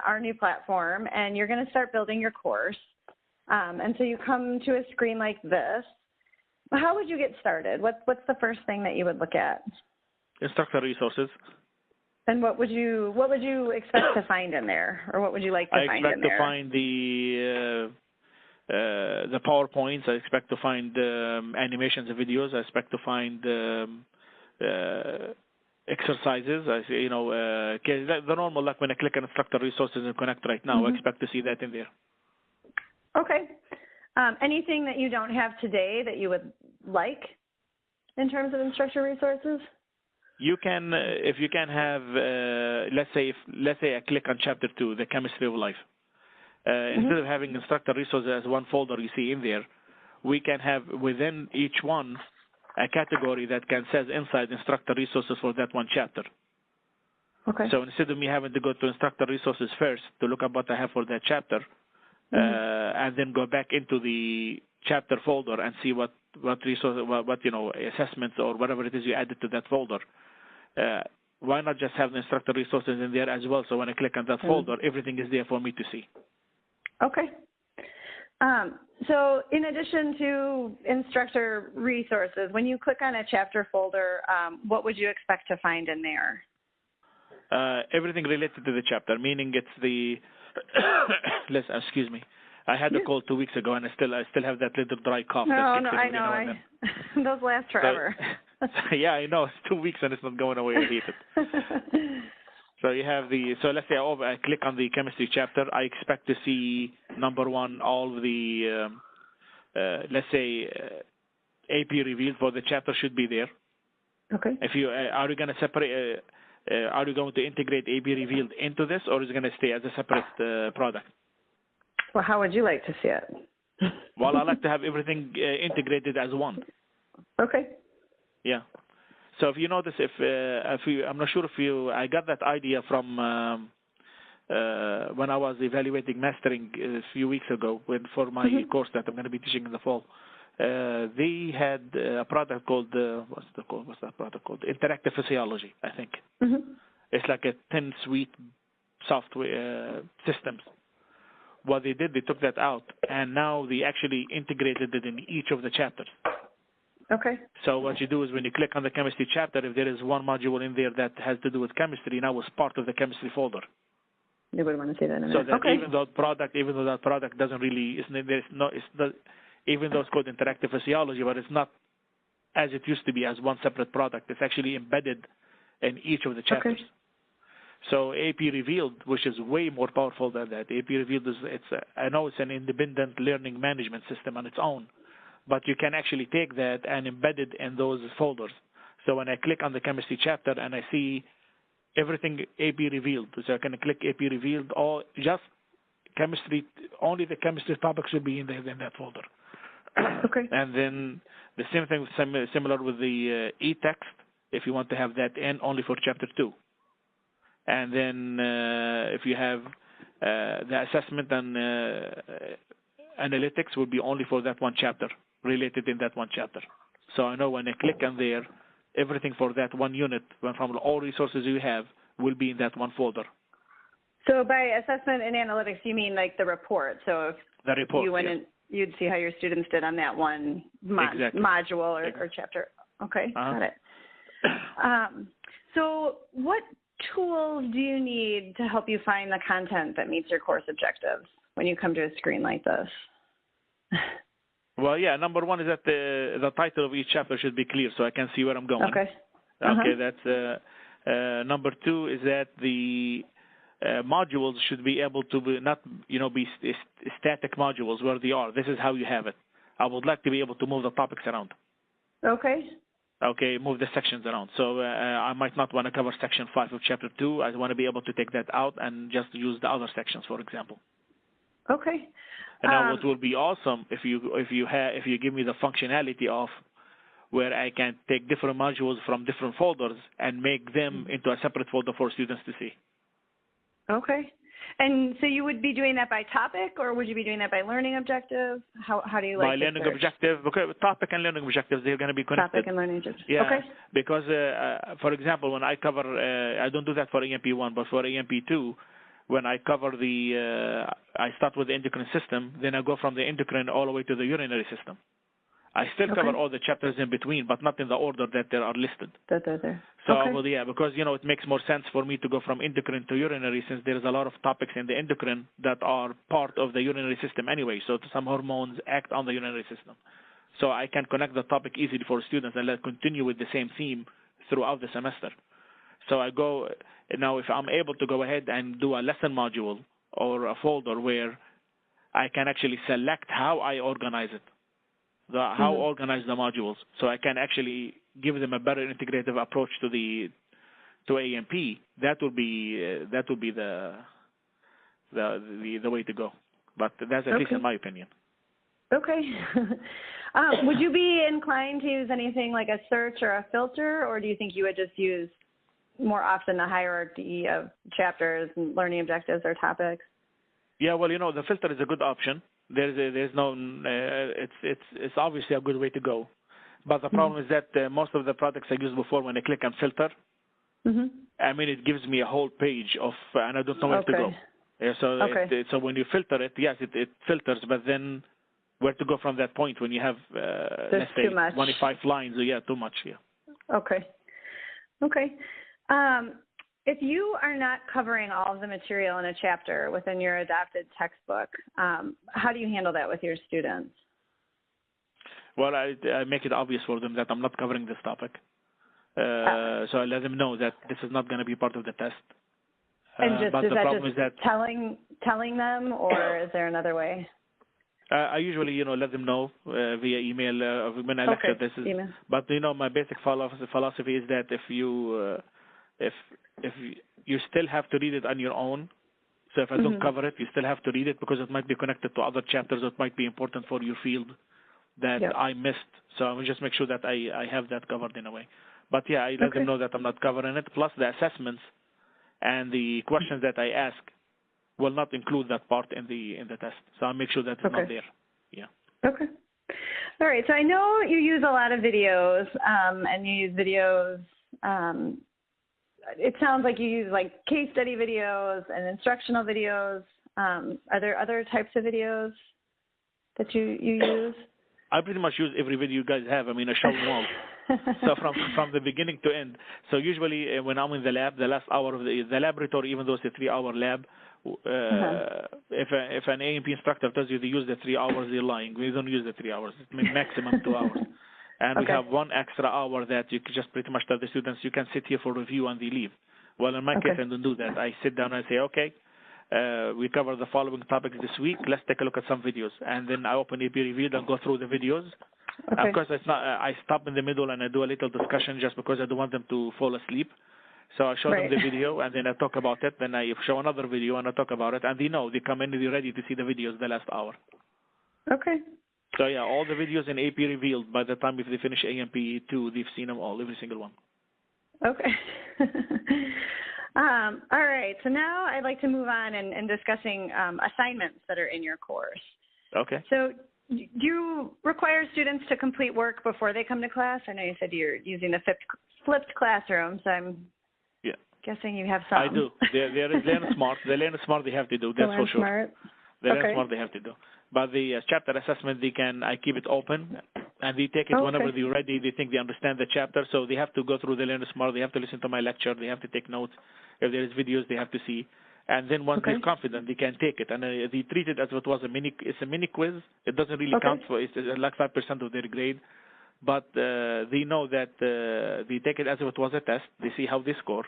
our new platform, and you're going to start building your course. And so you come to a screen like this. How would you get started? What's the first thing that you would look at? Instructor resources. And what would you expect to find in there, or what would you like to find in there? I expect to find the PowerPoints. I expect to find animations and videos. I expect to find exercises. The normal, like when I click on instructor resources and connect right now, I expect to see that in there. Okay. Anything that you don't have today that you would like in terms of instructor resources? You can, if you can have, let's say I click on Chapter 2, the Chemistry of Life. Instead of having instructor resources as one folder you see in there, we can have within each one a category that says inside instructor resources for that one chapter. Okay. So instead of me having to go to instructor resources first to look up what I have for that chapter, and then go back into the chapter folder and see what resource, assessments or whatever it is you added to that folder. Why not just have the instructor resources in there as well? So when I click on that folder, everything is there for me to see. Okay. So in addition to instructor resources, when you click on a chapter folder, what would you expect to find in there? Everything related to the chapter, meaning it's the excuse me. I had a cold 2 weeks ago, and I still have that little dry cough. No, I know. Those last forever. So, yeah, I know. It's 2 weeks, and it's not going away. I hate it. So you have so let's say I click on the chemistry chapter. I expect to see, number one, all the, let's say, AP revealed for the chapter should be there. Okay. If you are you going to separate? Are you going to integrate AP revealed into this, or is it going to stay as a separate product? Well, how would you like to see it? Well, I like to have everything integrated as one. Okay. Yeah. So if you notice, I'm not sure I got that idea from when I was evaluating mastering a few weeks ago for my course that I'm going to be teaching in the fall. They had a product called what's that product called? Interactive Physiology, I think. It's like a 10-suite software systems. What they did, they took that out, and now they actually integrated it in each of the chapters. Okay. So what you do is when you click on the chemistry chapter, if there is one module in there that has to do with chemistry, now it's part of the chemistry folder. You would want to see that in there. So that even though that product doesn't really, even though it's called interactive physiology, but it's not as it used to be as one separate product. It's actually embedded in each of the chapters. Okay. So AP Revealed, which is way more powerful than that. AP Revealed I know it's an independent learning management system on its own, but you can actually take that and embed it in those folders. So when I click on the chemistry chapter and I see everything AP Revealed, so I can click AP Revealed, or just chemistry, only the chemistry topics should be in that folder. Okay. And then the same thing, similar with the e-text, if you want to have that in only for chapter 2. And then if you have the assessment and analytics would be only for that one chapter, related in that one chapter. So I know when I click on there, everything for that one unit, from all resources you have, will be in that one folder. So by assessment and analytics, you mean like the report? So if the report, you went in, you'd see how your students did on that one module or chapter. Okay, got it. So what tools do you need to help you find the content that meets your course objectives when you come to a screen like this? Well, yeah, number one is that the title of each chapter should be clear so I can see where I'm going. Okay. Okay, that's number two is that the modules should be able to be be static modules where they are. This is how you have it. I would like to be able to move the topics around. Okay. Okay, move the sections around. So I might not want to cover section 5 of chapter 2. I want to be able to take that out and just use the other sections, for example. Okay. And now what will be awesome if you give me the functionality of where I can take different modules from different folders and make them into a separate folder for students to see. Okay. And so you would be doing that by topic, or would you be doing that by learning objective? How do you like by learning objective? Because topic and learning objectives, they're going to be connected. Topic and learning objectives. Yeah. Okay. Because, for example, when I cover, I don't do that for EMP1, but for EMP2, when I cover I start with the endocrine system, then I go from the endocrine all the way to the urinary system. I still cover all the chapters in between, but not in the order that they are listed. That they're there. So, well, yeah, because, it makes more sense for me to go from endocrine to urinary, since there's a lot of topics in the endocrine that are part of the urinary system anyway. So some hormones act on the urinary system. So I can connect the topic easily for students and let continue with the same theme throughout the semester. So I go, now if I'm able to go ahead and do a lesson module or a folder where I can actually select how I organize it, how organize the modules, so I can actually give them a better integrative approach to AMP. That would be the way to go. But that's at least in my opinion. Okay. Would you be inclined to use anything like a search or a filter, or do you think you would just use more often the hierarchy of chapters and learning objectives or topics? Yeah, well, the filter is a good option. There's no, it's obviously a good way to go. But the problem is that most of the products I used before, when I click on filter, I mean, it gives me a whole page of, and I don't know where to go. Yeah, so so when you filter it, yes, it filters, but then where to go from that point when you have, let's say, 25 lines? Yeah, too much. Yeah. Okay. If you are not covering all of the material in a chapter within your adopted textbook, how do you handle that with your students? Well, I make it obvious for them that I'm not covering this topic. So I let them know that this is not going to be part of the test. And just, but is the that problem just is that telling them, or is there another way? I usually, let them know via email when I lecture. This is, email. But my basic philosophy is that if you still have to read it on your own. So if I don't cover it, you still have to read it because it might be connected to other chapters that might be important for your field that I missed. So I will just make sure that I have that covered in a way. But yeah, I let them know that I'm not covering it. Plus the assessments and the questions that I ask will not include that part in the test. So I'll make sure that it's not there. Yeah. Okay. All right. So I know you use a lot of videos, and you use videos. It sounds like you use like case study videos and instructional videos. Are there other types of videos that you use? I pretty much use every video you guys have. I mean, I show them all. So from the beginning to end. So usually when I'm in the lab, the last hour of the laboratory, even though it's a 3-hour lab, if an A&P instructor tells you to use the 3 hours, they're lying. We don't use the 3 hours. It's maximum 2 hours. And we have 1 extra hour that you can just pretty much tell the students, you can sit here for review and they leave. Well, in my case, I don't do that. I sit down and I say, okay, we cover the following topics this week. Let's take a look at some videos. And then I open AP Revealed and go through the videos. Of course, it's not. I stop in the middle and I do a little discussion just because I don't want them to fall asleep. So I show them the video and then I talk about it. Then I show another video and I talk about it. And they come in and they're ready to see the videos the last hour. Okay. So yeah, all the videos in AP Revealed, by the time if they finish AMP2, they've seen them all, every single one. Okay. All right. So now I'd like to move on and discussing assignments that are in your course. Okay. So do you require students to complete work before they come to class? I know you said you're using the flipped classroom, so I'm guessing you have some. I do. There is Learn Smart. The Learn Smart they have to do, that's for sure. Smart. The Learn Smart they have to do. But the chapter assessment, I keep it open, and they take it whenever they're ready. They think they understand the chapter, so they have to go through the Learn Smart. They have to listen to my lecture. They have to take notes. If there is videos, they have to see. And then once they're confident, they can take it. And they treat it as if it was it's a mini quiz. It doesn't really count for, it's like 5% of their grade. But they know that they take it as if it was a test. They see how they score.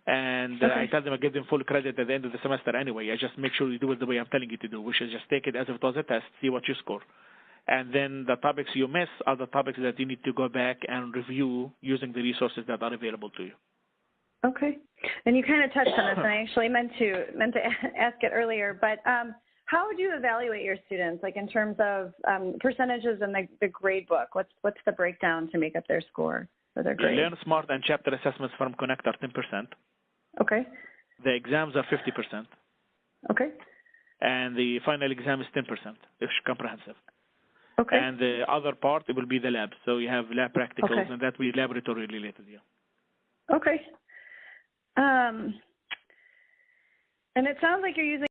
And I tell them I give them full credit at the end of the semester anyway. I just make sure you do it the way I'm telling you to do, which is just take it as if it was a test, see what you score. And then the topics you miss are the topics that you need to go back and review using the resources that are available to you. Okay. And you kind of touched on this, and I actually meant to ask it earlier, but how would you evaluate your students, like in terms of percentages in the grade book? What's the breakdown to make up their score for their grade? Learn Smart and chapter assessments from Connect are 10%. Okay. The exams are 50%. Okay. And the final exam is 10%, if comprehensive. Okay. And the other part, it will be the lab. So you have lab practicals, and that will be laboratory related. Yeah. Okay. And it sounds like you're using